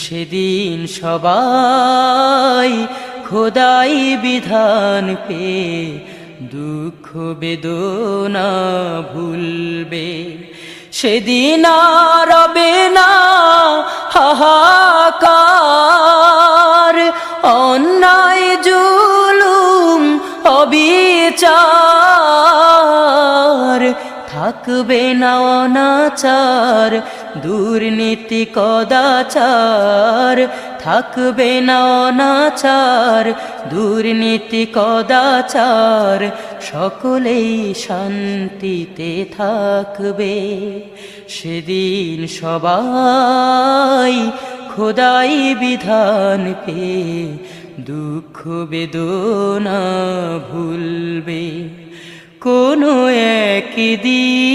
সেদিন সবাই খোদাই বিধান পে দুঃখ বেদনা ভুলবে। সেদিন আর রবে না হাহাকার, অন্যায় জুলুম অবিচার, থাকবে না অনাচার দুর্নীতি কদাচার, থাকবে না অনাচার দুর্নীতি কদাচার, সকলেই শান্তিতে থাকবে। সেদিন সবাই খোদাই বিধান পে দুঃখ বেদনা ভুলবে। কোনো একদিন